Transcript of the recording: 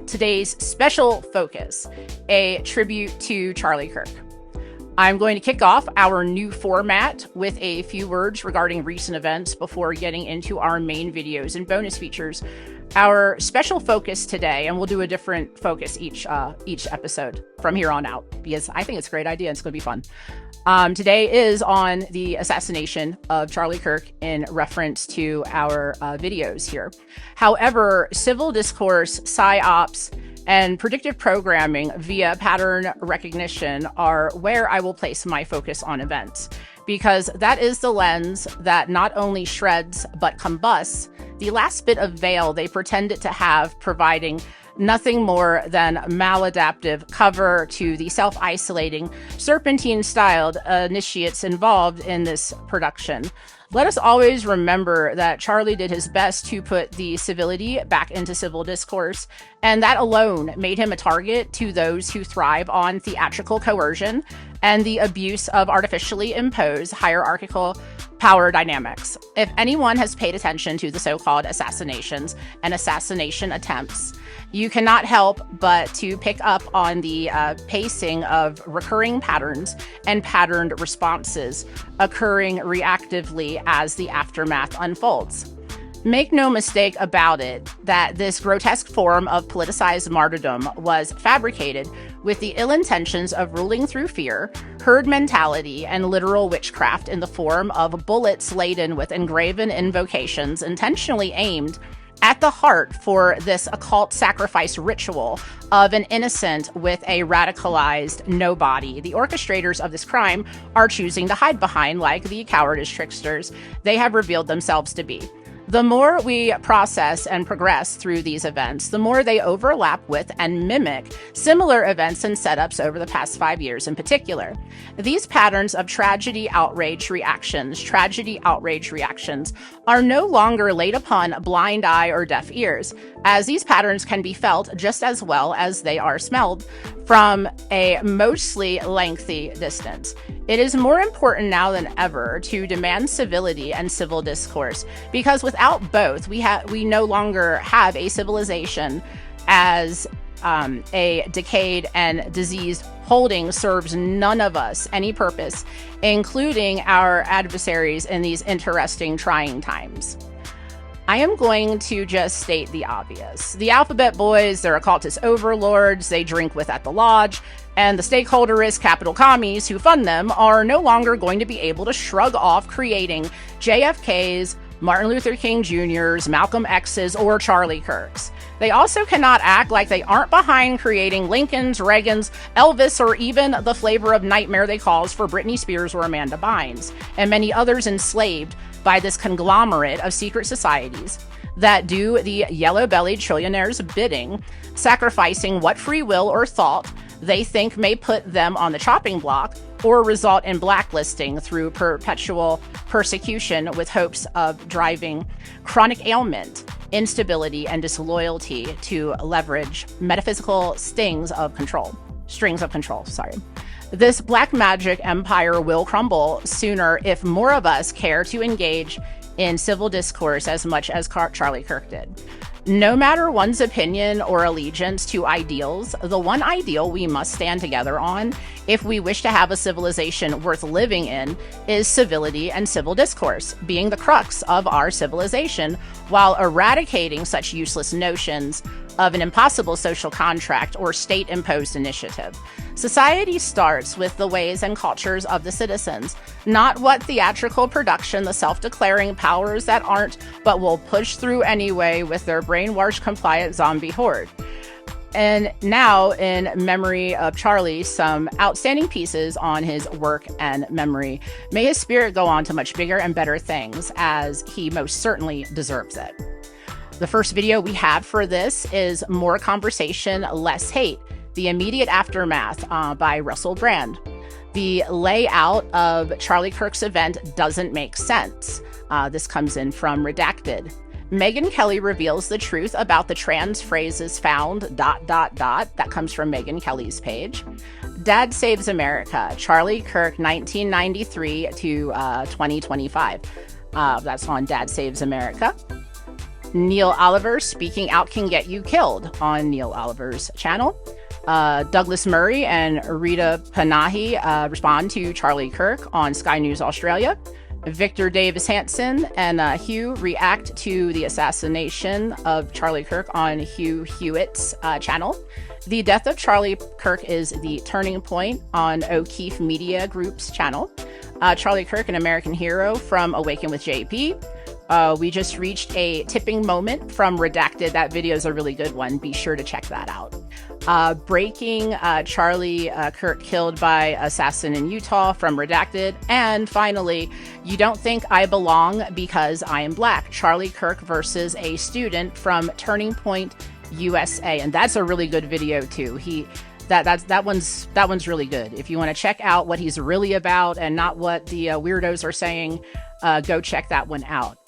today's special focus, a tribute to Charlie Kirk. I'm going to kick off our new format with a few words regarding recent events before getting into our main videos and bonus features. Our special focus today, and we'll do a different focus each episode from here on out, because I think it's a great idea and it's going to be fun. Today is on the assassination of Charlie Kirk in reference to our videos here. However, civil discourse, psyops, and predictive programming via pattern recognition are where I will place my focus on events, because that is the lens that not only shreds but combusts the last bit of veil they pretended to have, providing nothing more than maladaptive cover to the self-isolating, serpentine-styled initiates involved in this production. Let us always remember that Charlie did his best to put the civility back into civil discourse, and that alone made him a target to those who thrive on theatrical coercion and the abuse of artificially imposed hierarchical power dynamics. If anyone has paid attention to the so-called assassinations and assassination attempts, you cannot help but to pick up on the pacing of recurring patterns and patterned responses occurring reactively as the aftermath unfolds. Make no mistake about it that this grotesque form of politicized martyrdom was fabricated with the ill intentions of ruling through fear, herd mentality, and literal witchcraft in the form of bullets laden with engraven invocations intentionally aimed at the heart for this occult sacrifice ritual of an innocent with a radicalized nobody. The orchestrators of this crime are choosing to hide behind like the cowardice tricksters they have revealed themselves to be. The more we process and progress through these events, the more they overlap with and mimic similar events and setups over the past 5 years in particular. These patterns of tragedy outrage reactions are no longer laid upon blind eye or deaf ears, as these patterns can be felt just as well as they are smelled from a mostly lengthy distance. It is more important now than ever to demand civility and civil discourse, because without both, we no longer have a civilization as a decayed and diseased holding serves none of us any purpose, including our adversaries in these interesting, trying times. I am going to just state the obvious. The alphabet boys, they're occultist overlords they drink with at the lodge, and the stakeholderist capital commies who fund them are no longer going to be able to shrug off creating JFK's, Martin Luther King Jr.'s, Malcolm X's, or Charlie Kirk's. They also cannot act like they aren't behind creating Lincoln's, Reagan's, Elvis, or even the flavor of nightmare they cause for Britney Spears or Amanda Bynes, and many others enslaved by this conglomerate of secret societies that do the yellow-bellied trillionaires' bidding, sacrificing what free will or thought they think may put them on the chopping block or result in blacklisting through perpetual persecution with hopes of driving chronic ailment, instability, and disloyalty to leverage metaphysical strings of control. This black magic empire will crumble sooner if more of us care to engage in civil discourse as much as Charlie Kirk did. No matter one's opinion or allegiance to ideals, the one ideal we must stand together on if we wish to have a civilization worth living in is civility and civil discourse, being the crux of our civilization, while eradicating such useless notions of an impossible social contract or state-imposed initiative. Society starts with the ways and cultures of the citizens, not what theatrical production the self-declaring powers that aren't but will push through anyway with their brainwashed compliant zombie horde. And now, in memory of Charlie, some outstanding pieces on his work and memory. May his spirit go on to much bigger and better things, as he most certainly deserves it. The first video we had for this is More Conversation, Less Hate, the immediate aftermath by Russell Brand. The layout of Charlie Kirk's event doesn't make sense. This comes in from Redacted. Megyn Kelly reveals the truth about the trans phrases found, ... That comes from Megyn Kelly's page. Dad Saves America, Charlie Kirk, 1993 to 2025. That's on Dad Saves America. Neil Oliver, speaking out can get you killed on Neil Oliver's channel. Douglas Murray and Rita Panahi respond to Charlie Kirk on Sky News Australia. Victor Davis Hanson and Hugh react to the assassination of Charlie Kirk on Hugh Hewitt's channel. The death of Charlie Kirk is the turning point on O'Keefe Media Group's channel. Charlie Kirk, an American hero from Awaken with JP. We just reached a tipping moment from Redacted. That video is a really good one. Be sure to check that out. Breaking Charlie Kirk killed by assassin in Utah from Redacted. And finally, You Don't Think I Belong Because I Am Black. Charlie Kirk versus a student from Turning Point USA. And that's a really good video too. That one's really good. If you want to check out what he's really about and not what the weirdos are saying, go check that one out.